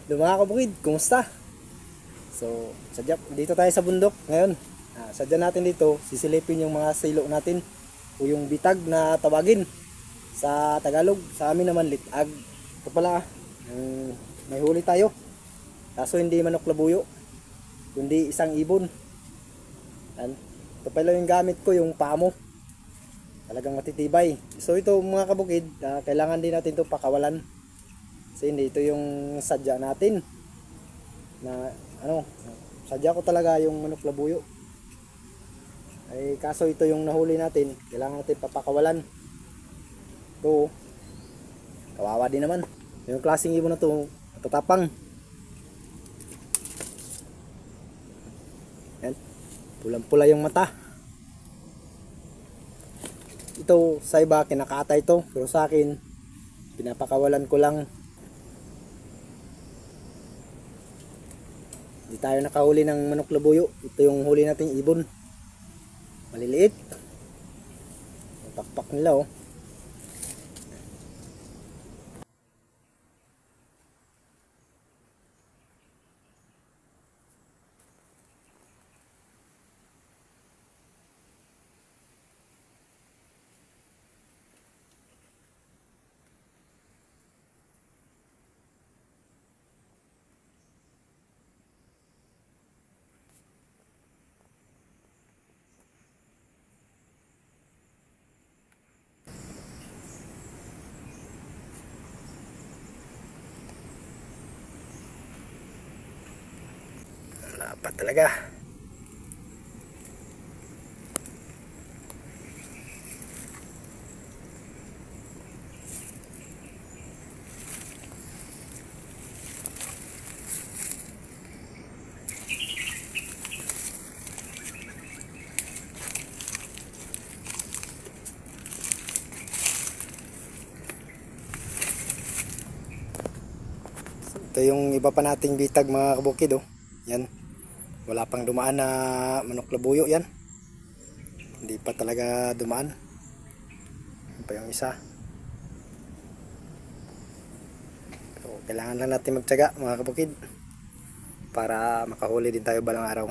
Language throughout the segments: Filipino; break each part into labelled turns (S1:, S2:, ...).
S1: Mga kabukid, kumusta? So, dito tayo sa bundok ngayon. Sadya natin dito, sisilipin yung mga silo natin o yung bitag na tawagin sa Tagalog. Sa amin naman litag. Ito pala, may huli tayo. Kaso hindi manok labuyo, kundi isang ibon. Yan. Ito pala yung gamit ko, yung pamo. Talagang matitibay. So ito mga kabukid, kailangan din natin ito pakawalan. Kasi hindi ito yung sadya natin na sadya ko talaga yung manok labuyo. Ay kaso ito yung nahuli natin, kailangan natin papakawalan. Ito, kawawa din naman. Yung klaseng ibon na to, matatapang. Yan, pulang-pula yung mata. Ito sa iba kinakatay ito, pero sa akin pinapakawalan ko lang. Hindi tayo nakahuli ng manok labuyo. Ito yung huli nating ibon. Maliliit. Ang pakpak nila oh. Wala pa talaga. Ito yung iba pa nating bitag mga kabukid oh. Yan. Wala pang dumaan na manok labuyo yan. Hindi pa talaga dumaan. Yan pa yung isa. So, kailangan lang natin magtiyaga mga kabukid para makahuli din tayo balang araw.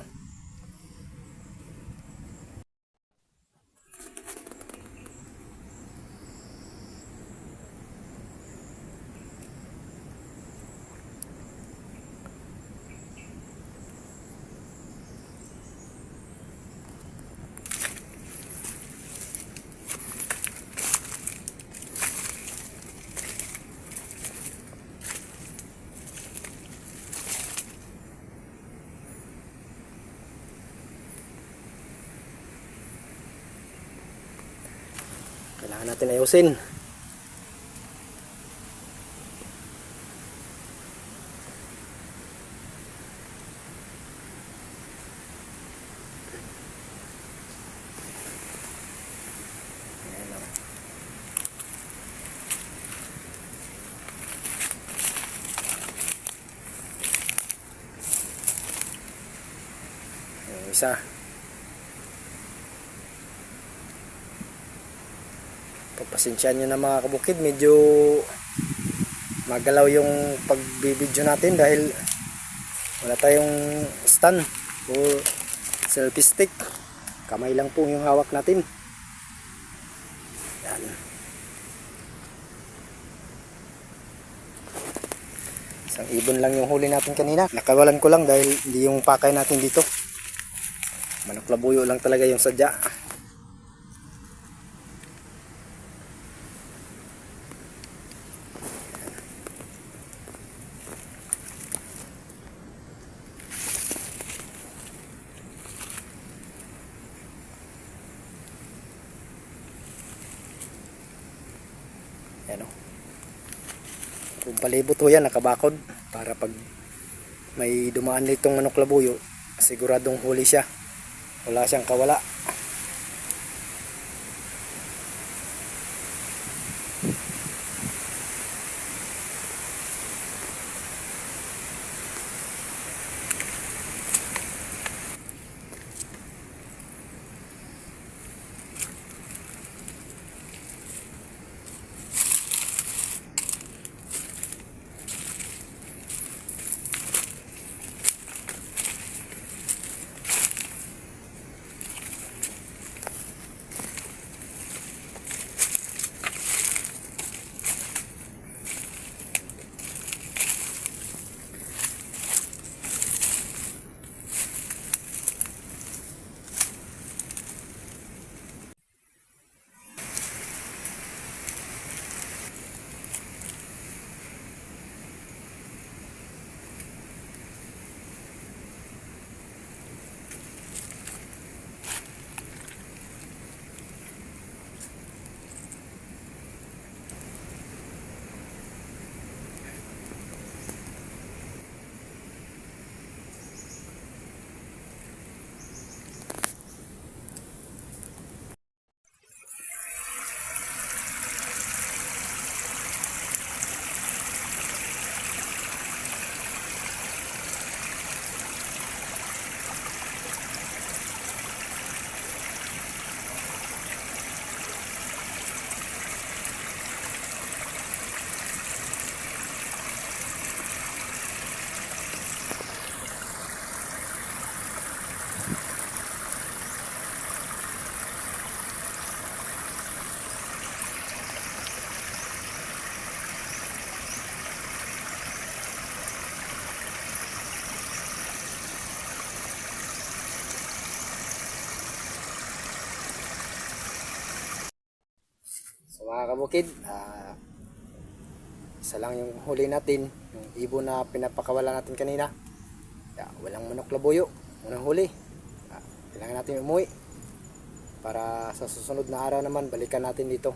S1: Kailangan natin ayusin. Yung isa. Pagpasensyahan nyo na mga kabukid, medyo magalaw yung pagbibideo natin dahil wala tayong stand o selfie stick. Kamay lang po yung hawak natin. Yan. Isang ibon lang yung huli natin kanina. Nakawalan ko lang dahil hindi yung pakay natin dito. Manok labuyo lang talaga yung sadya. Yan o. Kung palibot ho yan, nakabakod. Para pag may dumaan ditong manok labuyo, siguradong huli siya. Wala siyang kawala. mga kabukid, isa lang yung huli natin, yung ibon na pinapakawala natin kanina. Walang manok labuyo, unang huli. Kailangan natin umuwi para sa susunod na araw naman balikan natin dito.